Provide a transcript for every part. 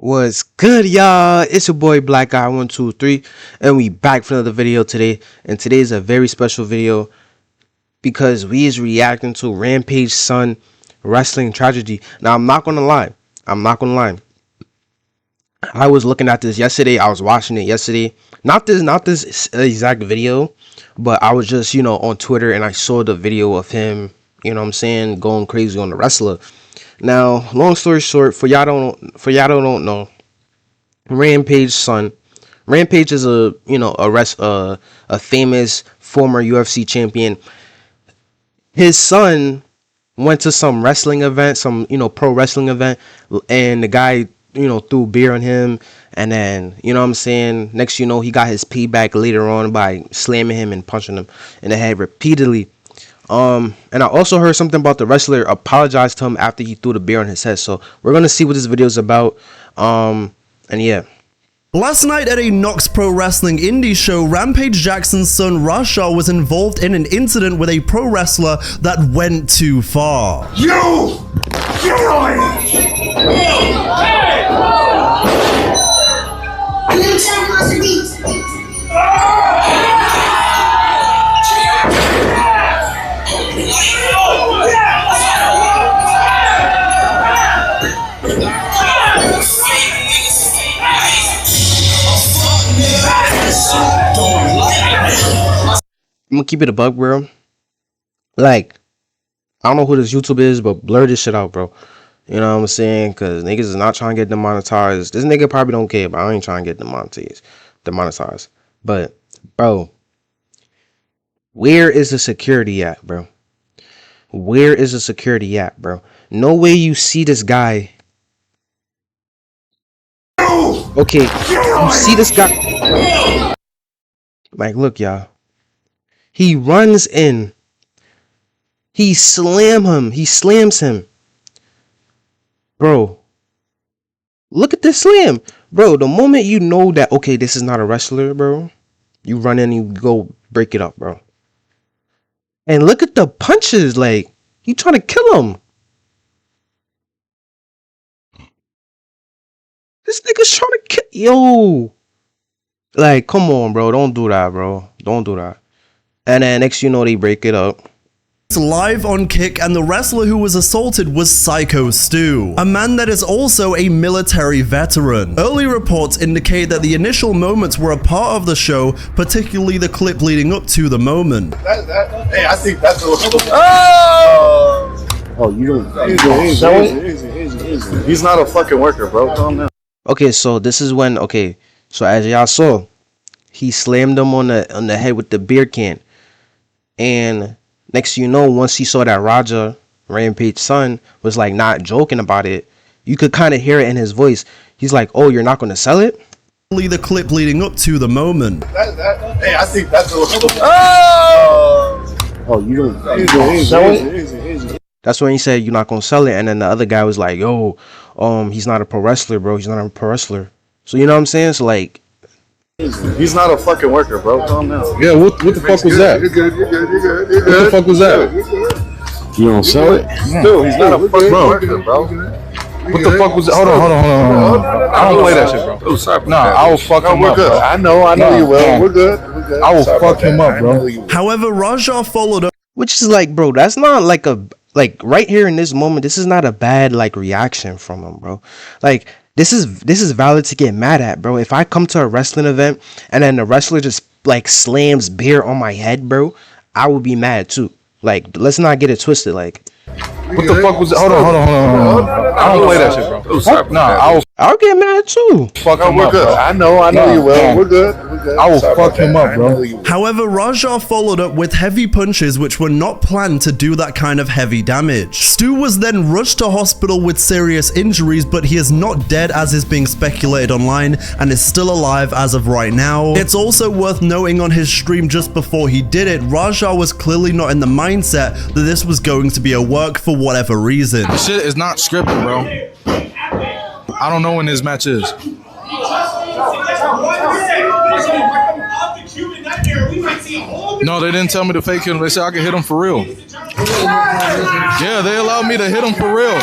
What's good, y'all? It's your boy BlackGuy123, and we back for another video today. And today is a very special video because we is reacting to Rampage's son wrestling tragedy. Now, I'm not gonna lie. I was looking at this yesterday. I was watching it yesterday. Not this exact video, but I was just on Twitter and I saw the video of him. You know what I'm saying, going crazy on the wrestler. Now, long story short, for y'all don't know, Rampage's son. Rampage is a famous former UFC champion. His son went to some wrestling event, some pro wrestling event, and the guy threw beer on him, and then next he got his payback later on by slamming him and punching him in the head repeatedly. And I also heard something about the wrestler apologized to him after he threw the beer on his head. So we're gonna see what this video is about. And yeah. Last night at a Knox Pro Wrestling indie show, Rampage Jackson's son Rasha was involved in an incident with a pro wrestler that went too far. You! I'm gonna keep it a bug, bro. Like, I don't know who this YouTube is, but blur this shit out, bro. You know what I'm saying? Because niggas is not trying to get demonetized. This nigga probably don't care, but I ain't trying to get demonetized. But, bro, where is the security at, bro? Where is the security at, bro? No way you see this guy. Okay, you see this guy. Like, look, y'all. He runs in. He slams him. Bro. Look at this slam. Bro, the moment you know that, okay, this is not a wrestler, bro, you run in and you go break it up, bro. And look at the punches. Like, he trying to kill him. This nigga's trying to kill. Yo. Like, come on, bro. Don't do that, bro. Don't do that. And then next they break it up. It's live on Kick, and the wrestler who was assaulted was Psycho Stu, a man that is also a military veteran. Early reports indicate that the initial moments were a part of the show, particularly the clip leading up to the moment. Hey, I think that's a easy. He's not a fucking worker, bro. Calm down. Okay, so this is when, so as y'all saw, he slammed him on the head with the beer can. And next once he saw that Raja, Rampage's son, was like not joking about it, you could kind of hear it in his voice. He's like, oh, you're not going to sell it? The clip leading up to the moment. Hey, I think that's a easy. That's when he said you're not going to sell it. And then the other guy was like, yo, he's not a pro wrestler, bro. He's not a pro wrestler. So you know what I'm saying? So like, he's not a fucking worker, bro. Calm down. Yeah, what the fuck was that? You're good. What the fuck was that? You don't sell it? Dude, he's not a fucking worker, bro. What the fuck was that? Hold on. I don't play that shit, bro. Oh, sorry. Nah, I will fuck him up, bro. I know you will. We're good. I will fuck him up, bro. However, Raja followed up. Which is like, bro, that's not like right here in this moment, this is not a bad like reaction from him, bro. Like, this is valid to get mad at, bro. If I come to a wrestling event and then the wrestler just like slams beer on my head, bro, I would be mad too. Like, let's not get it twisted. Like, what the fuck was that? Hold on. I don't play that shit, bro. Oh, sorry. Nah, I'll get mad too. Fuck him up, bro. I know you will. We're good. I will fuck him up, bro. However, Raja followed up with heavy punches which were not planned to do that kind of heavy damage. Stu was then rushed to hospital with serious injuries, but he is not dead as is being speculated online and is still alive as of right now. It's also worth noting on his stream just before he did it, Raja was clearly not in the mindset that this was going to be a work for whatever reason. This shit is not scripted, bro. I don't know when this match is. No, they didn't tell me to fake him. They said I could hit him for real. Yeah, they allowed me to hit him for real.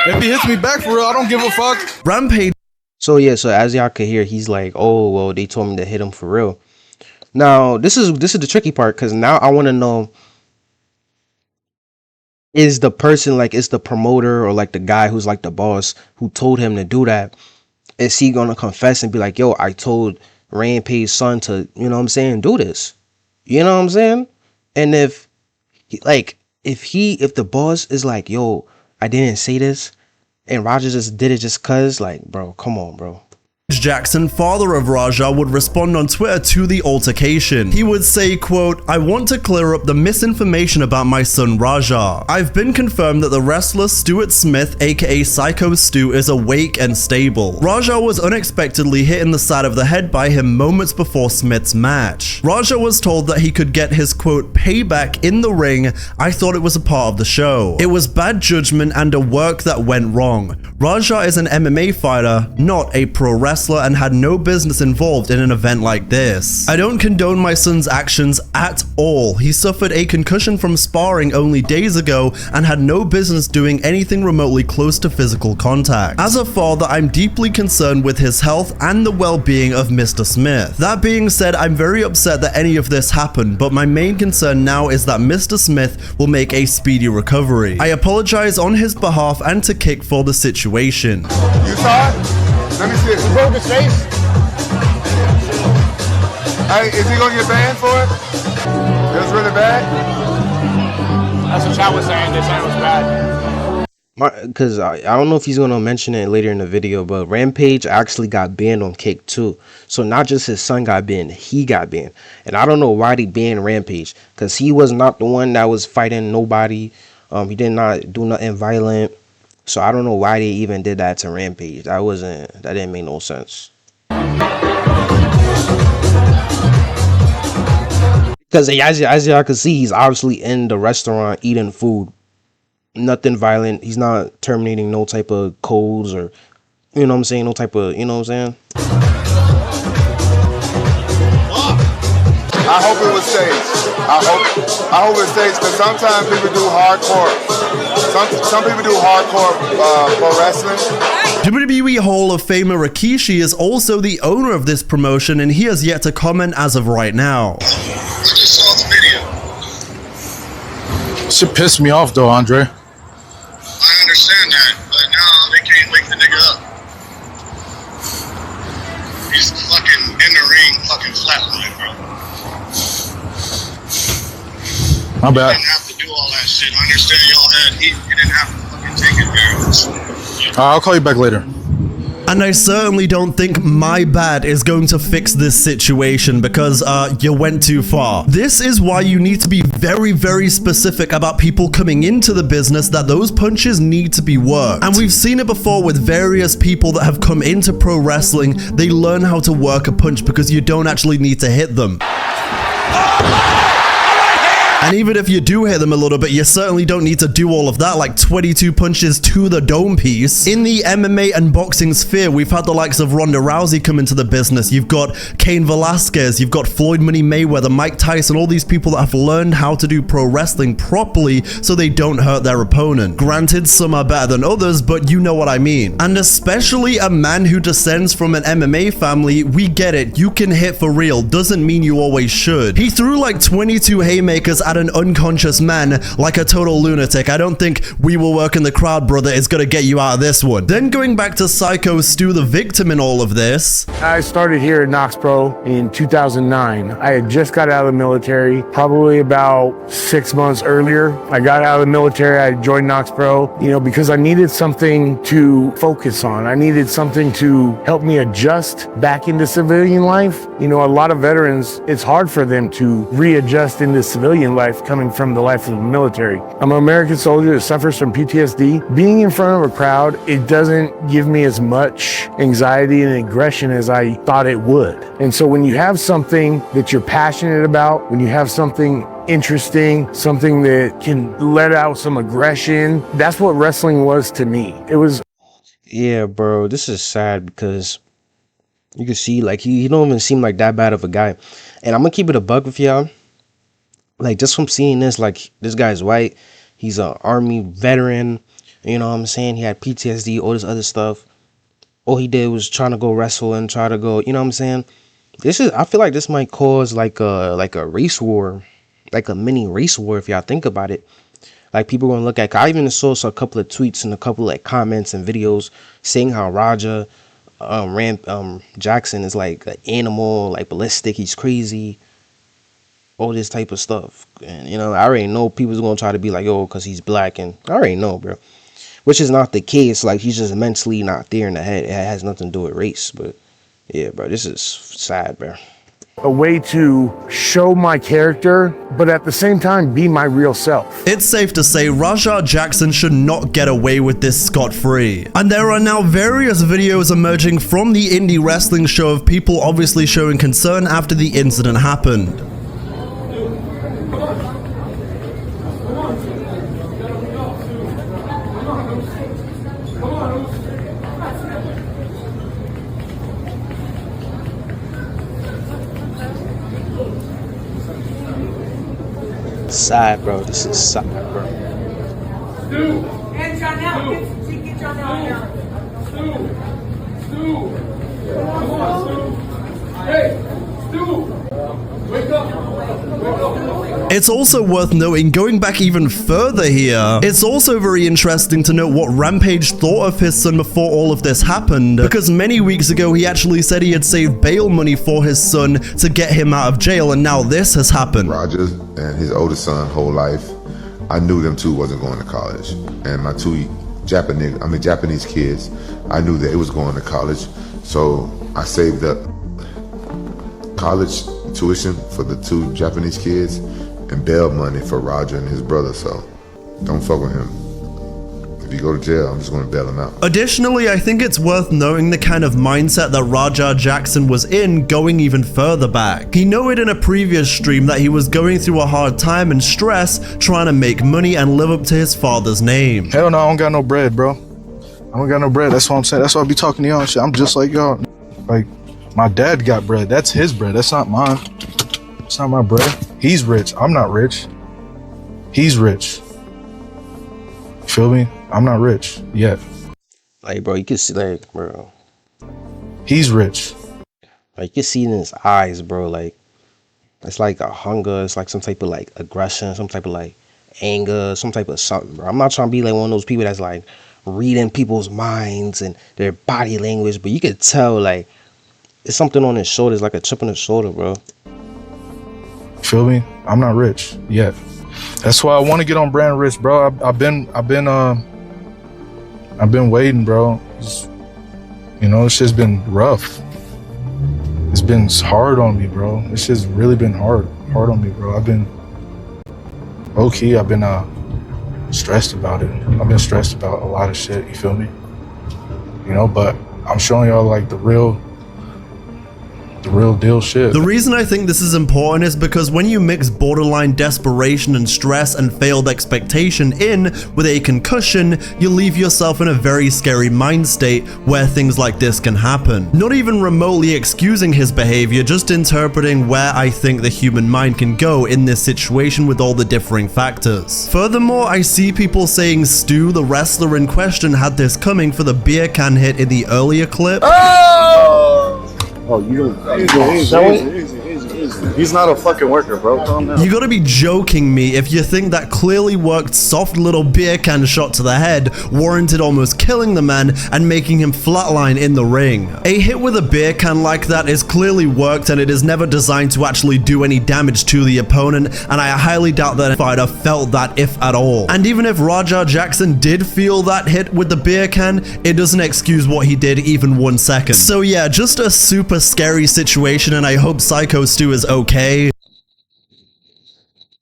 If he hits me back for real, I don't give a fuck. Rampage So yeah, so as y'all could hear, he's like, oh well, they told me to hit him for real. Now this is the tricky part, because now I want to know, is the person, like, is the promoter or like the guy who's like the boss who told him to do that, is he gonna confess and be like, yo, I told Rampage's son to, you know what I'm saying, do this? You know what I'm saying? And if if the boss is like, yo, I didn't say this, and Roger just did it just cuz, like, bro, come on, bro. Jackson, father of Raja, would respond on Twitter to the altercation. He would say, quote, I want to clear up the misinformation about my son Raja. I've been confirmed that the wrestler Stuart Smith, aka Psycho Stu, is awake and stable. Raja was unexpectedly hit in the side of the head by him moments before Smith's match. Raja was told that he could get his, quote, payback in the ring. I thought it was a part of the show. It was bad judgment and a work that went wrong. Raja is an MMA fighter, not a pro wrestler, and had no business involved in an event like this. I don't condone my son's actions at all. He suffered a concussion from sparring only days ago and had no business doing anything remotely close to physical contact. As a father, I'm deeply concerned with his health and the well-being of Mr. Smith. That being said, I'm very upset that any of this happened, but my main concern now is that Mr. Smith will make a speedy recovery. I apologize on his behalf and to Kick for the situation. You saw it? Let me see it. You broke his face? Hey, is he gonna get banned for it? It was really bad? That's what Chad was saying. They said it was bad. Because I don't know if he's gonna mention it later in the video, but Rampage actually got banned on Kick too. So not just his son got banned, he got banned. And I don't know why they banned Rampage, because he was not the one that was fighting nobody. He did not do nothing violent. So I don't know why they even did that to Rampage. That didn't make no sense. Because as y'all can see, he's obviously in the restaurant eating food. Nothing violent. He's not terminating no type of codes or, you know what I'm saying, no type of, you know what I'm saying? I hope it was staged. I hope it's staged, because sometimes people do hardcore. Some people do hardcore pro wrestling. WWE Hall of Famer Rikishi is also the owner of this promotion, and he has yet to comment as of right now. I just saw the video. Shit pissed me off though, Andre. I understand that, but now they can't wake the nigga up. He's fucking in the ring, fucking flatline, bro. My You bad. didn't have to do all that shit. I understand y'all had heat. You didn't have to fucking take it there. I'll call you back later. And I certainly don't think my bad is going to fix this situation, because you went too far. This is why you need to be very, very specific about people coming into the business, that those punches need to be worked. And we've seen it before with various people that have come into pro wrestling. They learn how to work a punch because you don't actually need to hit them. And even if you do hit them a little bit, you certainly don't need to do all of that, like 22 punches to the dome piece. In the MMA and boxing sphere, we've had the likes of Ronda Rousey come into the business. You've got Cain Velasquez, you've got Floyd Money Mayweather, Mike Tyson, all these people that have learned how to do pro wrestling properly so they don't hurt their opponent. Granted, some are better than others, but you know what I mean. And especially a man who descends from an MMA family, we get it. You can hit for real. Doesn't mean you always should. He threw like 22 haymakers at an unconscious man like a total lunatic. I don't think "we will work in the crowd, brother" is gonna get you out of this one. Then going back to Psycho Stu, the victim in all of this. I started here at Knox Pro in 2009. I had just got out of the military, probably about 6 months earlier. I got out of the military, I joined Knox Pro, because I needed something to focus on. I needed something to help me adjust back into civilian life. A lot of veterans, it's hard for them to readjust into civilian life coming from the life of the military. I'm an American soldier that suffers from PTSD. Being in front of a crowd, it doesn't give me as much anxiety and aggression as I thought it would. And so when you have something that you're passionate about, when you have something interesting, something that can let out some aggression, that's what wrestling was to me. It was. Yeah, bro, this is sad because you can see, like, he don't even seem like that bad of a guy. And I'm gonna keep it a buck with y'all. Like, just from seeing this, like, this guy's white. He's an army veteran. You know what I'm saying? He had PTSD, all this other stuff. All he did was trying to go wrestle and try to go, you know what I'm saying? I feel like this might cause like a race war, like a mini race war if y'all think about it. Like people gonna look at, I even saw a couple of tweets and a couple of like comments and videos saying how Raja Jackson is like an animal, like ballistic, he's crazy, all this type of stuff. And you know, I already know people's gonna try to be like, oh, because he's black, and I already know, bro. Which is not the case. Like, he's just mentally not there in the head. It has nothing to do with race. But yeah, bro, this is sad, bro. A way to show my character, but at the same time, be my real self. It's safe to say Rampage Jackson should not get away with this scot-free. And there are now various videos emerging from the indie wrestling show of people obviously showing concern after the incident happened. Sad, bro. This is sad, bro. And John now, get John now. Hey, Stu! Wake up! It's also worth noting, going back even further here, it's also very interesting to note what Rampage thought of his son before all of this happened, because many weeks ago he actually said he had saved bail money for his son to get him out of jail, and now this has happened. Roger and his oldest son whole life, I knew them two wasn't going to college, and my two Japanese kids, I knew they was going to college, so I saved up college tuition for the two Japanese kids and bail money for Roger and his brother, so don't fuck with him. If you go to jail, I'm just going to bail him out. Additionally, I think it's worth knowing the kind of mindset that Rampage Jackson was in going even further back. He noted in a previous stream that he was going through a hard time and stress trying to make money and live up to his father's name. Hell no, I don't got no bread, bro. I don't got no bread. That's what I'm saying. That's why I be talking to y'all and shit. I'm just like y'all. Like, my dad got bread. That's his bread. That's not mine. It's not my bread. He's rich. I'm not rich. He's rich. You feel me? I'm not rich yet. Like, bro, you can see, like, bro. He's rich. Like, you can see it in his eyes, bro. Like, it's like a hunger. It's like some type of, like, aggression. Some type of, like, anger. Some type of something, bro. I'm not trying to be, like, one of those people that's, like, reading people's minds and their body language. But you could tell, like, it's something on his shoulders, like a chip on his shoulder, bro. Feel me? I'm not rich yet. That's why I want to get on brand rich, bro. I've been waiting, bro. You know, it's just been rough. It's been hard on me, bro. It's just really been hard on me, bro. I've been low-key, I've been stressed about it. I've been stressed about a lot of shit, you feel me? You know, but I'm showing y'all like the real deal shit. The reason I think this is important is because when you mix borderline desperation and stress and failed expectation in with a concussion, you leave yourself in a very scary mind state where things like this can happen. Not even remotely excusing his behavior, just interpreting where I think the human mind can go in this situation with all the differing factors. Furthermore, I see people saying Stu, the wrestler in question, had this coming for the beer can hit in the earlier clip. Oh, you easy. He's not a fucking worker, bro. Calm down. You gotta be joking me if you think that clearly worked soft little beer can shot to the head warranted almost killing the man and making him flatline in the ring. A hit with a beer can like that is clearly worked and it is never designed to actually do any damage to the opponent, and I highly doubt that a fighter felt that, if at all. And even if Rampage Jackson did feel that hit with the beer can, it doesn't excuse what he did even 1 second. So yeah, just a super scary situation, and I hope Psycho Stu is okay.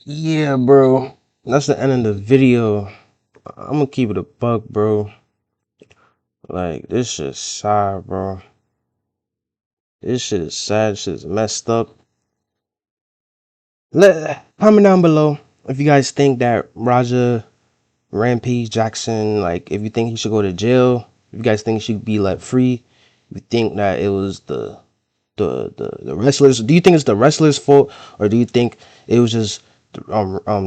Yeah, bro. That's the end of the video. I'm gonna keep it a buck, bro. Like, this shit is sad, bro. This shit is sad. This shit is messed up. Comment down below if you guys think that Rampage Jackson, like, if you think he should go to jail, if you guys think he should be let free, if you think that it was the wrestlers, do you think it's the wrestlers' fault, or do you think it was just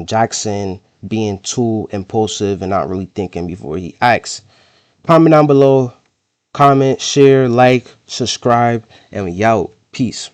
Jackson being too impulsive and not really thinking before he acts. Comment down below. Comment, share, like, subscribe, and we out. Peace.